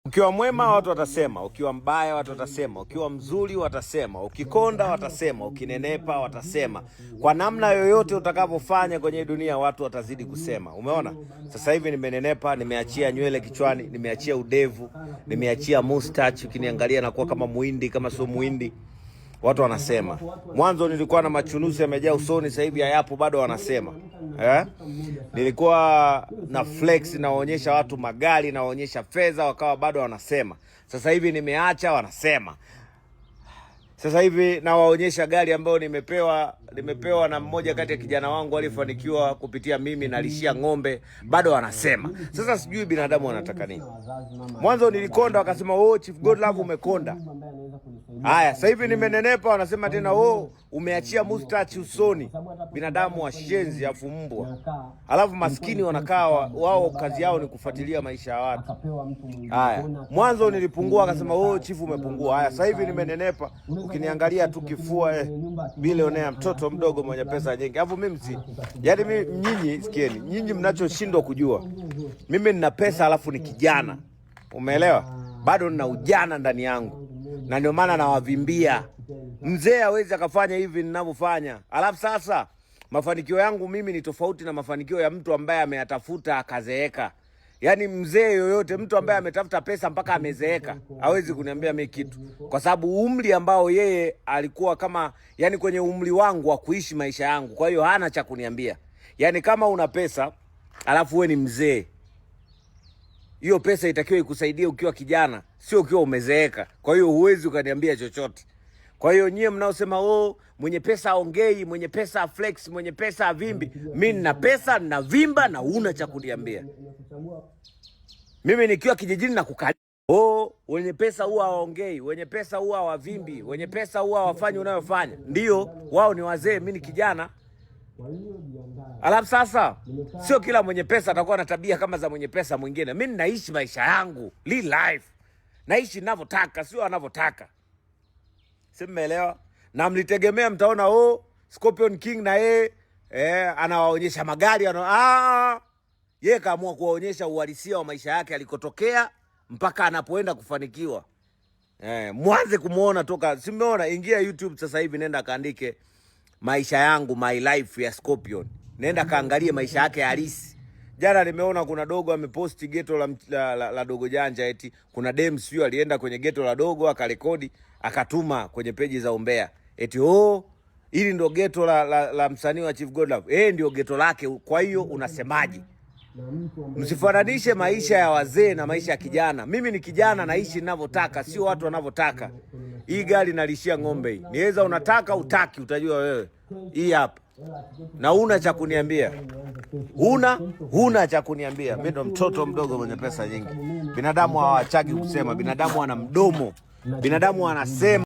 Ukiwa mwema watu watasema, ukiwa mbaya watu watasema, ukiwa mzuri watasema, ukikonda watasema, ukinenepa watasema. Kwa namna yoyote utakavyofanya kwenye dunia watu watazidi kusema. Umeona? Sasa hivi nimenenepa, nimeachia nywele kichwani, nimeachia udevu, nimeachia mustache, ukiniangalia nakuwa kama muhindi, kama sio muhindi. Watu wanasema. Mwanzo nilikuwa na machunusi yamejaa usoni, sasa hivi hayapo, bado wanasema. Nilikuwa na flex nawaonyesha watu magari, nawaonyesha fedha, wakawa bado wanasema. Sasa hivi nimeacha, wanasema. Sasa hivi nawaonyesha gari ambayo nimepewa na mmoja kati ya kijana wangu alifanikiwa kupitia mimi, nalishia ng'ombe, bado wanasema. Sasa sijui binadamu wanataka nini. Mwanzo nilikonda wakasema, "Oh, Chief Godlove umekonda." Haya, sasa hivi nimenenepa wanasema tena, "Oh, umeachia mustache usoni." Binadamu washenzi afu mbwa. Alafu maskini wanakaa wao kazi yao ni kufuatilia maisha ya watu. Haya, mwanzo nilipungua akasema, "Oh, Chief umepungua." Haya, sasa hivi nimenenepa. Ukiniangalia tu kifua bilionea, mtoto mdogo mwenye pesa nyingi. Alafu mimi nyinyi sikieni, nyinyi mnachoshindwa kujua. Mimi nina pesa alafu ni kijana. Umeelewa? Bado nina ujana ndani yangu. Na ndio maana nawavimbia. Mzee hawezi akafanya hivi ninavyofanya. Alafu sasa mafanikio yangu mimi ni tofauti na mafanikio ya mtu ambaye ameyatafuta akazeeka. Yaani mzee yoyote, mtu ambaye ametafuta pesa mpaka amezeeka, hawezi kuniambia mimi kitu. Kwa sababu umri ambao yeye alikuwa kama, yani kwenye umri wangu wa kuishi maisha yangu. Kwa hiyo hana cha kuniambia. Yani kama una pesa, alafu wewe ni mzee, hiyo pesa itakiwa ikusaidie ukiwa kijana, sio ukiwa umezeeka. Kwa hiyo huwezi ukaniambia chochote. Kwa hiyo nyie mnaosema, "Oh, mwenye pesa aongei, mwenye pesa flex, mwenye pesa avimbi." Mimi nina pesa, nina vimba na una cha kuniambia. Mimi nikiwa kijijini na kukalia. "Oh, wenye pesa huwa hawaongei, wenye pesa huwa hawavimbi, wenye pesa huwa hawafanyi unayofanya." Ndio, wao ni wazee, mimi ni kijana. Alafu sasa sio kila mwenye pesa atakuwa na tabia kama za mwenye pesa mwingine. Mimi naishi maisha yangu, live life. Naishi ninavyotaka, sio anavyotaka. Si mmeelewa? Na mlitegemea mtaona, "Oh, Scorpion King na anawaonyesha magari yeye kaamua kuwaonyesha uhalisia wa maisha yake alikotokea mpaka anapoenda kufanikiwa. Mwanze kumuona toka, si mmeona? Ingia YouTube sasa hivi, nenda kaandike maisha yangu, my life ya Scorpion. Nenda kaangalie maisha yake halisi. Jana nimeona kuna dogo ameposti ghetto la Dogo Janja, eti kuna dem sio alienda kwenye ghetto la dogo akarekodi akatuma kwenye peji za umbea. Eti hili ndio ghetto la msanii wa Chief Godlove. Ndio ghetto lake. Kwa hiyo unasemaje? Msifananishe maisha ya wazee na maisha ya kijana. Mimi ni kijana, naishi ninavyotaka, sio watu wanavyotaka. Hii gari nalishia ng'ombe hii. Niweza unataka utaki, utajua wewe. Hii hapa. Na una cha kuniambia. Huna cha kuniambia. Mimi ndo mtoto mdogo mwenye pesa nyingi. Binadamu hawachagi kusema, binadamu ana mdomo. Binadamu anasema.